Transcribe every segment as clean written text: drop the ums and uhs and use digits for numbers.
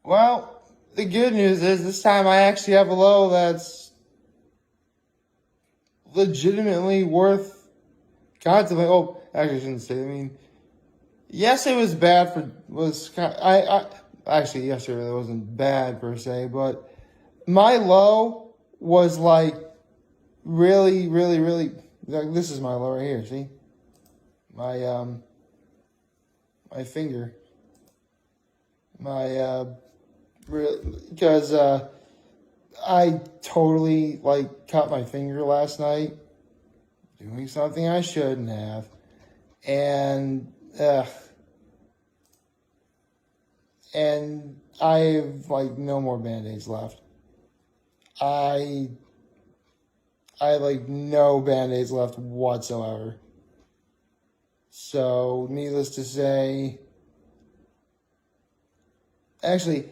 Well, the good news is this time I actually have a low that's legitimately worth contemplating. Oh, actually, I shouldn't say. I mean, yes, it was bad for actually yesterday it wasn't bad per se, but my low was like really, really, really. Like, this is my low right here. See, my finger, my because I totally like cut my finger last night doing something I shouldn't have, and I have like no more band-aids left. I have like no band-aids left whatsoever. So needless to say, actually,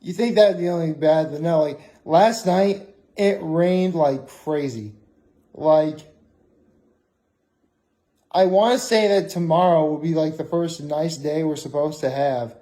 you think that'd be only bad, but no, like last night it rained like crazy. Like, I want to say that tomorrow will be like the first nice day we're supposed to have.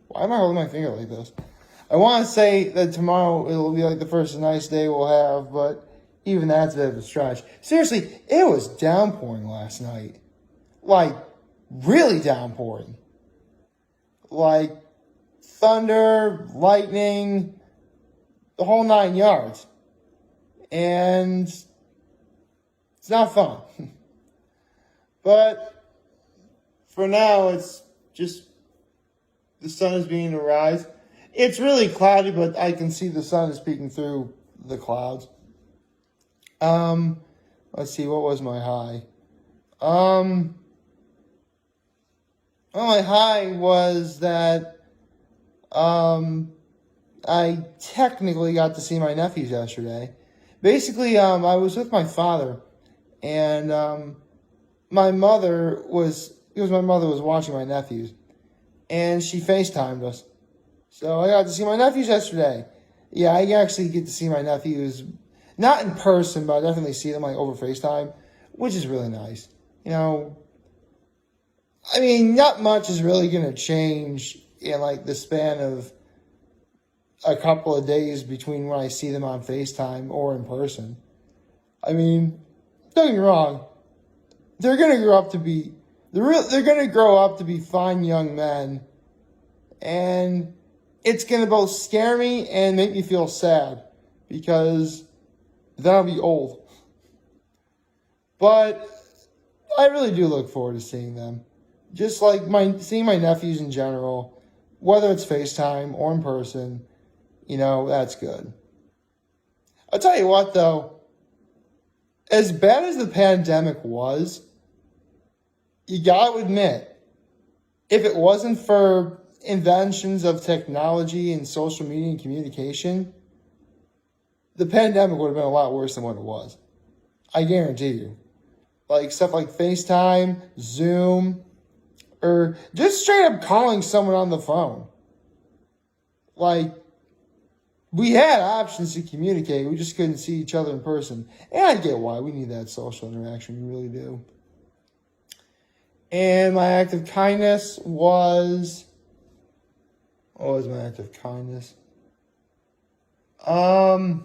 Why am I holding my finger like this? I want to say that tomorrow it'll be like the first nice day we'll have, but even that's a bit of a stretch. Seriously, it was downpouring last night. Like, really downpouring. Like, thunder, lightning, the whole 9 yards. And it's not fun. But for now, it's just the sun is beginning to rise. It's really cloudy, but I can see the sun is peeking through the clouds. Let's see, what was my high? Well, my high was that I technically got to see my nephews yesterday. Basically, I was with my father, and my mother was watching my nephews, and she FaceTimed us. So I got to see my nephews yesterday. Yeah, I actually get to see my nephews, not in person, but I definitely see them like over FaceTime, which is really nice. You know, I mean, not much is really going to change in like the span of a couple of days between when I see them on FaceTime or in person. I mean, don't get me wrong. They're going to grow up to be fine young men, and it's going to both scare me and make me feel sad because then I'll be old. But I really do look forward to seeing them. Just like seeing my nephews in general, whether it's FaceTime or in person, you know, that's good. I'll tell you what though, as bad as the pandemic was, you gotta admit, if it wasn't for inventions of technology and social media and communication, the pandemic would have been a lot worse than what it was. I guarantee you. Like stuff like FaceTime, Zoom, or just straight up calling someone on the phone. Like, we had options to communicate, we just couldn't see each other in person. And I get why, we need that social interaction, we really do. And my act of kindness was... What was my act of kindness? Oh.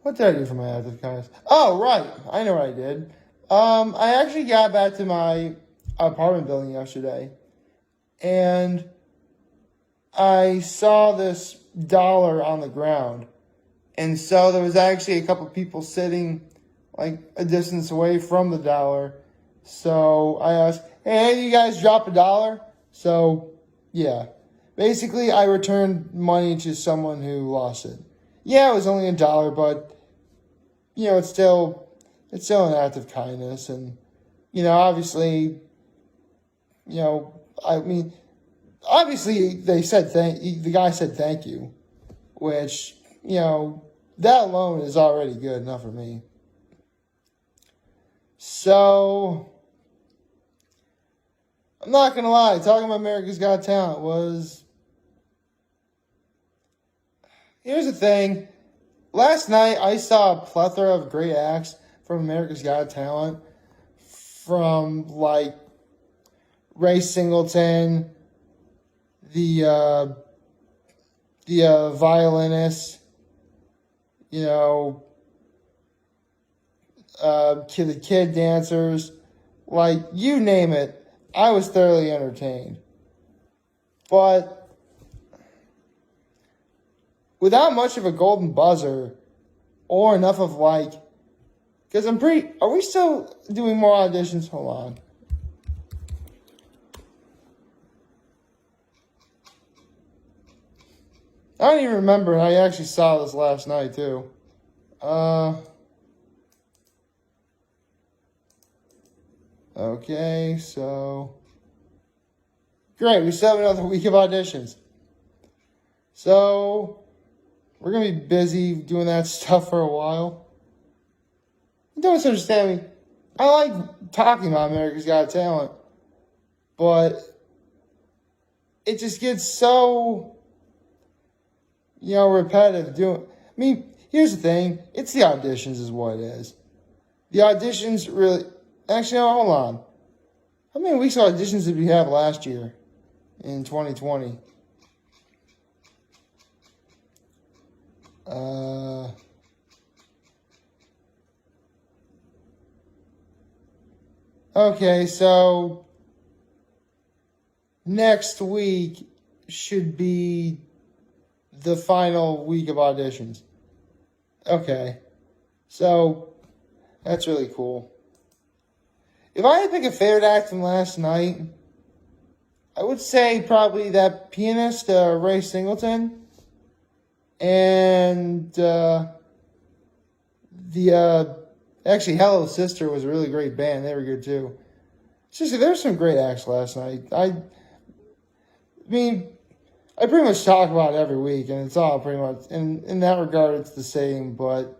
What did I do for my act of kindness? Oh, right. I know what I did. I actually got back to my apartment building yesterday, and I saw this dollar on the ground. And so there was actually a couple people sitting like a distance away from the dollar. So I asked, hey, you guys drop $1? So, yeah. Basically, I returned money to someone who lost it. Yeah, it was only $1, but, you know, it's still an act of kindness. And, you know, obviously, you know, I mean, obviously the guy said thank you, which, you know, that alone is already good enough for me. So, I'm not going to lie, talking about America's Got Talent was... Here's the thing. last night I saw a plethora of great acts from America's Got Talent, from like Ray Singleton, the violinist, you know, the kid dancers, like you name it. I was thoroughly entertained, but without much of a golden buzzer or enough of like, because are we still doing more auditions? Hold on. I don't even remember. I actually saw this last night too. Okay, so great. We still have another week of auditions. So we're gonna be busy doing that stuff for a while. Don't misunderstand me. I like talking about America's Got Talent, but it just gets so, repetitive. Here's the thing. It's the auditions is what it is. The auditions really... Actually, no, hold on. How many weeks of auditions did we have last year in 2020? Okay, so next week should be the final week of auditions. Okay, so that's really cool. If I had to pick a favorite act from last night, I would say probably that pianist, Ray Singleton, and actually Hello Sister was a really great band. They were good too. Seriously, there were some great acts last night. I pretty much talk about it every week, and it's all pretty much, in that regard, it's the same, but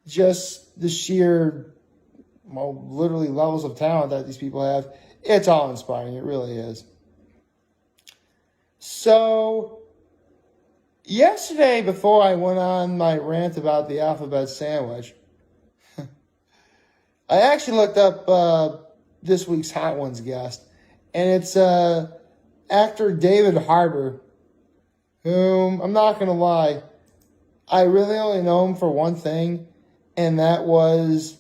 just the sheer, literally levels of talent that these people have, it's all inspiring. It really is. So, yesterday, before I went on my rant about the alphabet sandwich, I actually looked up this week's Hot Ones guest, and it's actor David Harbour, whom, I'm not going to lie, I really only know him for one thing, and that was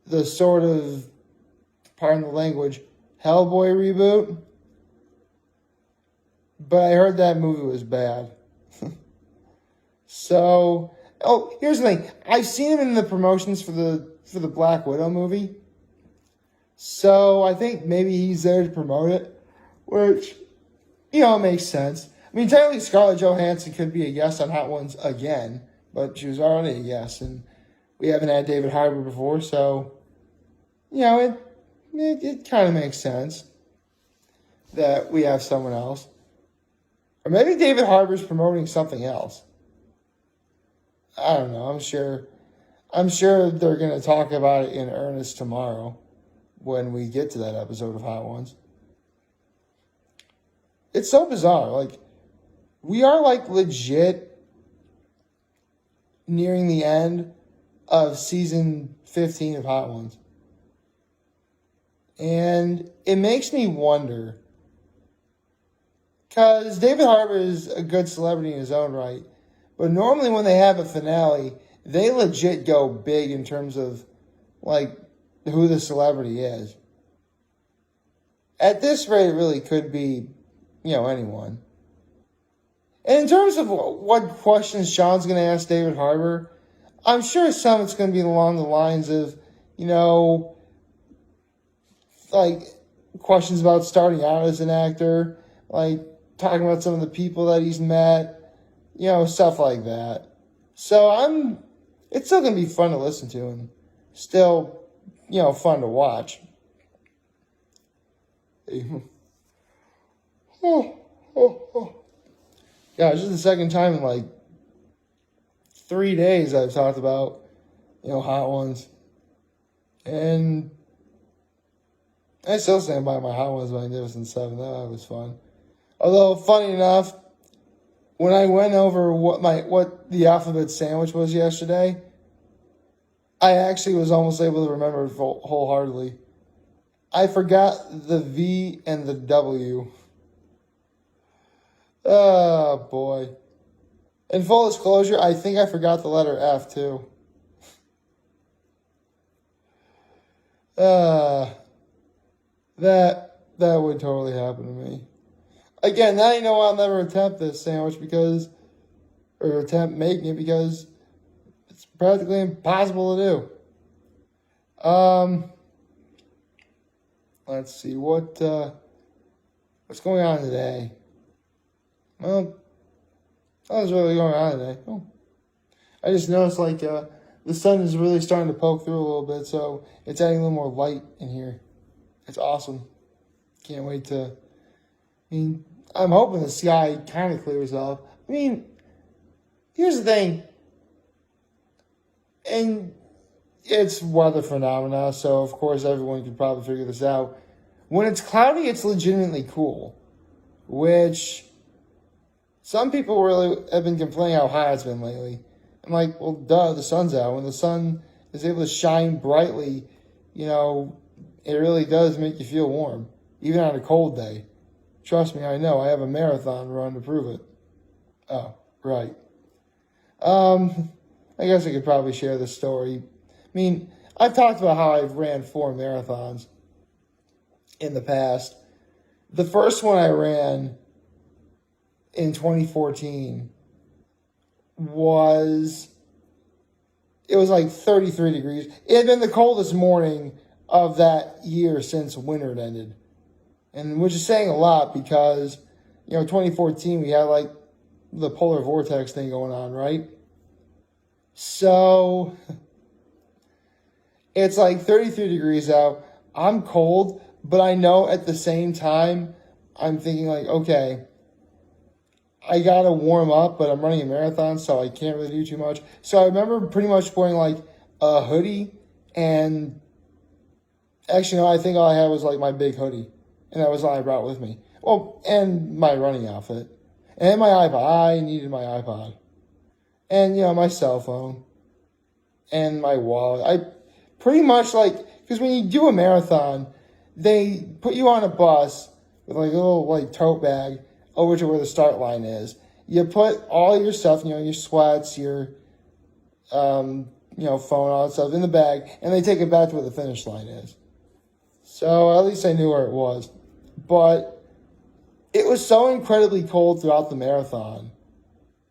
the sort of, pardon the language, Hellboy reboot. But I heard that movie was bad. So, here's the thing. I've seen him in the promotions for the Black Widow movie. So I think maybe he's there to promote it, which, makes sense. Technically Scarlett Johansson could be a guest on Hot Ones again, but she was already a guest, and we haven't had David Harbour before, so, it kind of makes sense that we have someone else. Or maybe David Harbour's promoting something else. I don't know. I'm sure they're going to talk about it in earnest tomorrow when we get to that episode of Hot Ones. It's so bizarre. Like, we are, legit nearing the end of season 15 of Hot Ones. And it makes me wonder, because David Harbour is a good celebrity in his own right, but normally when they have a finale, they legit go big in terms of, who the celebrity is. At this rate, it really could be, anyone. And in terms of what questions Sean's going to ask David Harbour, I'm sure some it's going to be along the lines of, questions about starting out as an actor, talking about some of the people that he's met, stuff like that. So it's still going to be fun to listen to and still, fun to watch. Yeah, this is the second time in 3 days I've talked about, Hot Ones. And I still stand by my Hot Ones Magnificent 7. That was fun. Although, funny enough, when I went over what the alphabet sandwich was yesterday, I actually was almost able to remember it wholeheartedly. I forgot the V and the W. Oh boy. In full disclosure, I think I forgot the letter F too. Uh that would totally happen to me. Again, now you know I'll never attempt this sandwich or attempt making it because it's practically impossible to do. Let's see what's going on today. Well, nothing's really going on today. Oh. I just noticed the sun is really starting to poke through a little bit, so it's adding a little more light in here. It's awesome. Can't wait to. I'm hoping the sky kind of clears up. Here's the thing, and it's weather phenomena, so of course everyone can probably figure this out. When it's cloudy, it's legitimately cool, which some people really have been complaining how hot it's been lately. I'm like, well, duh, the sun's out. When the sun is able to shine brightly, it really does make you feel warm, even on a cold day. Trust me, I know. I have a marathon run to prove it. Oh, right. I guess I could probably share this story. I've talked about how I've ran 4 marathons in the past. The first one I ran in 2014 was like 33 degrees. It had been the coldest morning of that year since winter had ended. And which is saying a lot because, 2014 we had like the polar vortex thing going on, right? So it's like 33 degrees out. I'm cold, but I know at the same time, I'm thinking like, okay, I gotta warm up, but I'm running a marathon, so I can't really do too much. So I remember pretty much wearing like a hoodie, and actually, no, I think all I had was like my big hoodie, and that was all I brought with me. Well, and my running outfit, and my iPod. I needed my iPod, and my cell phone, and my wallet. I pretty much because when you do a marathon, they put you on a bus with like a little tote bag over to where the start line is. You put all your stuff, your sweats, your, phone, all that stuff in the bag, and they take it back to where the finish line is. So at least I knew where it was. But it was so incredibly cold throughout the marathon.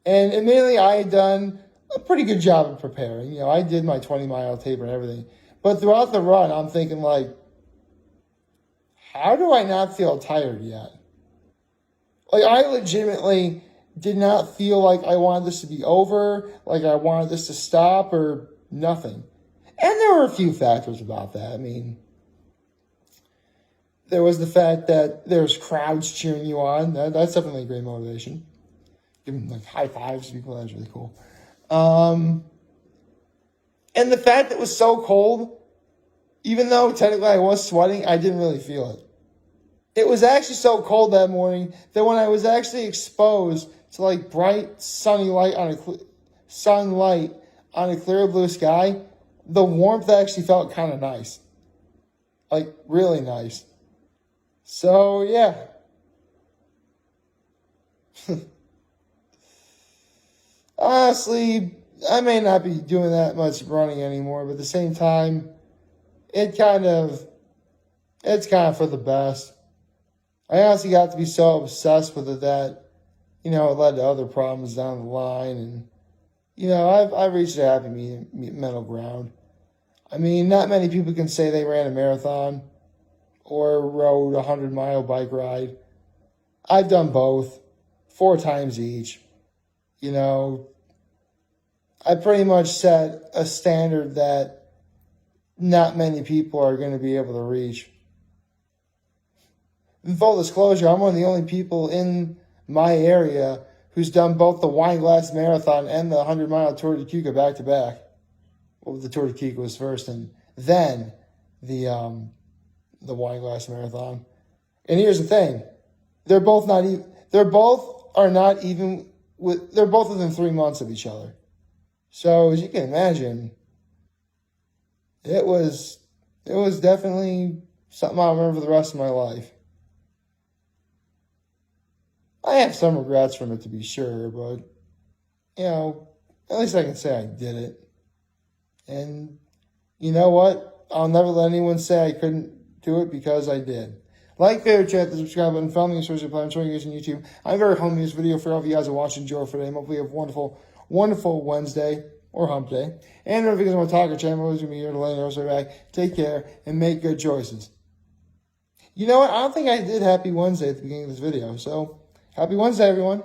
And admittedly, I had done a pretty good job of preparing. I did my 20-mile taper and everything. But throughout the run, I'm thinking how do I not feel tired yet? I legitimately did not feel like I wanted this to be over, like I wanted this to stop or nothing. And there were a few factors about that. There was the fact that there's crowds cheering you on. That's definitely great motivation. Giving high fives to people, that's really cool. And the fact that it was so cold, even though technically I was sweating, I didn't really feel it. It was actually so cold that morning that when I was actually exposed to bright sunlight on a clear blue sky, the warmth actually felt kind of nice. Really nice. So, yeah. Honestly, I may not be doing that much running anymore, but at the same time, it's kind of for the best. I honestly got to be so obsessed with it that, it led to other problems down the line. And, I've reached a happy middle ground. Not many people can say they ran a marathon or rode a 100-mile bike ride. I've done both 4 times each. I pretty much set a standard that not many people are going to be able to reach. In full disclosure, I'm one of the only people in my area who's done both the Wineglass Marathon and the 100-mile Tour de Cuca back-to-back. Well, the Tour de Cuca was first, and then the Wineglass Marathon. And here's the thing. They both are not even they're both within 3 months of each other. So as you can imagine, it was definitely something I'll remember for the rest of my life. I have some regrets from it, to be sure, but, at least I can say I did it. And you know what? I'll never let anyone say I couldn't do it, because I did. Like, favorite, chat, the subscribe button, follow me on social media, I'm showing you guys on YouTube. I have a very home news video for all of you guys to watch and enjoy for today. Hopefully you have a wonderful, wonderful Wednesday or hump day. And if you guys want to talk or chat, I'm always going to be here to let you know. So back, take care and make good choices. You know what? I don't think I did Happy Wednesday at the beginning of this video. So, Happy Wednesday, everyone.